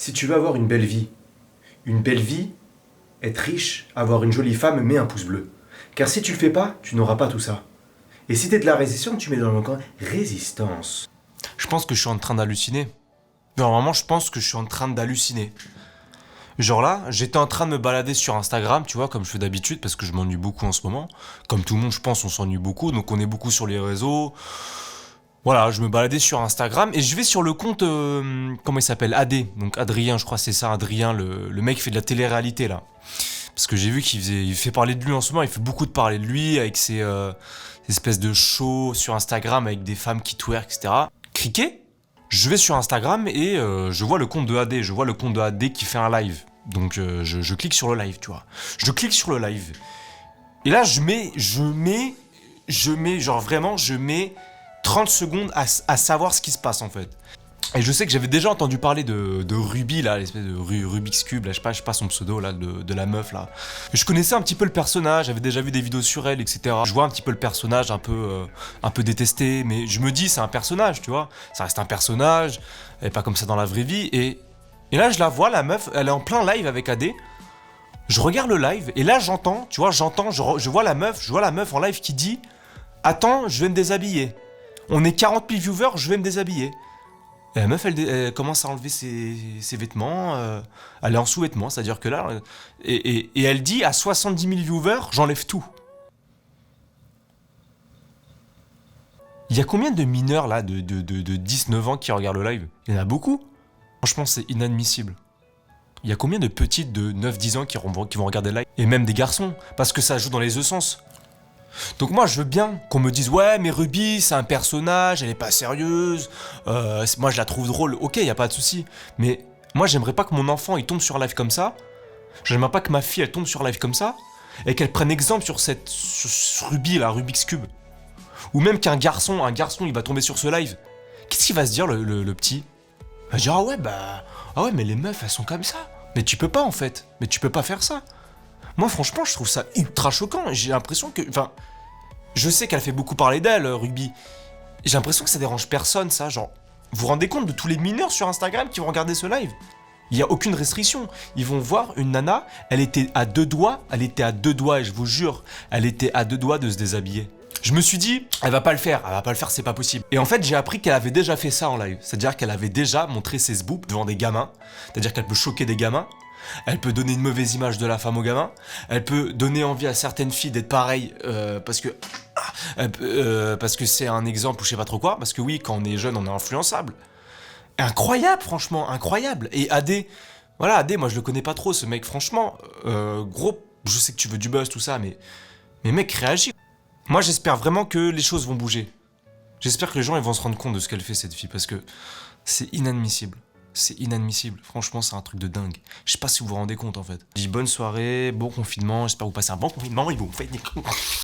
Si tu veux avoir une belle vie, être riche, avoir une jolie femme, mets un pouce bleu. Car si tu le fais pas, tu n'auras pas tout ça. Et si t'es de la résistance, tu mets dans le camp résistance. Je pense que je suis en train d'halluciner. Normalement, je pense que je suis en train d'halluciner. Genre là, j'étais en train de me balader sur Instagram, tu vois, comme je fais d'habitude, parce que je m'ennuie beaucoup en ce moment. Comme tout le monde, je pense, on s'ennuie beaucoup, donc on est beaucoup sur les réseaux. Voilà, je me baladais sur Instagram et je vais sur le compte, comment il s'appelle, AD. Donc Adrien, je crois que c'est ça, Adrien, le mec qui fait de la télé-réalité là. Parce que j'ai vu il fait parler de lui en ce moment, il fait beaucoup de parler de lui avec ses espèces de shows sur Instagram avec des femmes qui twerk, etc. Criquet, je vais sur Instagram et je vois le compte de AD, je vois le compte de AD qui fait un live. Donc je clique sur le live, tu vois. Je clique sur le live. Et là, genre vraiment, je mets 30 secondes à savoir ce qui se passe en fait. Et je sais que j'avais déjà entendu parler de Ruby, là, l'espèce de Rubik's Cube, là, je sais pas son pseudo, là, de la meuf, là. Je connaissais un petit peu le personnage, j'avais déjà vu des vidéos sur elle, etc. Je vois un petit peu le personnage un peu détesté, mais je me dis, c'est un personnage, tu vois. Ça reste un personnage, elle est pas comme ça dans la vraie vie. Et là, je la vois, la meuf, elle est en plein live avec AD. Je regarde le live, et là, j'entends, tu vois, je vois la meuf en live qui dit « Attends, je vais me déshabiller. On est 40 000 viewers, je vais me déshabiller. » Et la meuf, elle commence à enlever ses vêtements, elle est en sous-vêtements, c'est-à-dire que là, et elle dit à 70 000 viewers, j'enlève tout. Il y a combien de mineurs là, de 10-9 ans qui regardent le live? Il y en a beaucoup. Franchement, c'est inadmissible. Il y a combien de petites de 9-10 ans qui vont regarder le live? Et même des garçons, parce que ça joue dans les deux sens. Donc moi je veux bien qu'on me dise ouais mais Ruby c'est un personnage, elle est pas sérieuse, moi je la trouve drôle, ok y a pas de souci, mais moi j'aimerais pas que mon enfant il tombe sur live comme ça, j'aimerais pas que ma fille elle tombe sur live comme ça, et qu'elle prenne exemple sur sur Ruby là, Rubik's Cube, ou même qu'un garçon il va tomber sur ce live, qu'est-ce qu'il va se dire le petit? Il va dire ah ouais mais les meufs elles sont comme ça, mais tu peux pas en fait, mais tu peux pas faire ça. Moi, franchement, je trouve ça ultra choquant. J'ai l'impression que. Enfin, je sais qu'elle fait beaucoup parler d'elle, Ruby. J'ai l'impression que ça dérange personne, ça. Genre, vous vous rendez compte de tous les mineurs sur Instagram qui vont regarder ce live? Il n'y a aucune restriction. Ils vont voir une nana, elle était à deux doigts, et je vous jure, elle était à deux doigts de se déshabiller. Je me suis dit, elle va pas le faire, c'est pas possible. Et en fait, j'ai appris qu'elle avait déjà fait ça en live. C'est-à-dire qu'elle avait déjà montré ses boobs devant des gamins. C'est-à-dire qu'elle peut choquer des gamins. Elle peut donner une mauvaise image de la femme aux gamins. Elle peut donner envie à certaines filles d'être pareilles parce que c'est un exemple ou je sais pas trop quoi. Parce que oui, quand on est jeune, on est influençable. Incroyable, franchement, incroyable. Et AD, voilà, AD, moi je le connais pas trop, ce mec, franchement. Gros, je sais que tu veux du buzz, tout ça, mais mec, réagis. Moi, j'espère vraiment que les choses vont bouger. J'espère que les gens ils vont se rendre compte de ce qu'elle fait, cette fille, parce que c'est inadmissible. C'est inadmissible. Franchement, c'est un truc de dingue. Je sais pas si vous vous rendez compte, en fait. Je dis bonne soirée, bon confinement. J'espère que vous passez un bon confinement et vous faites des...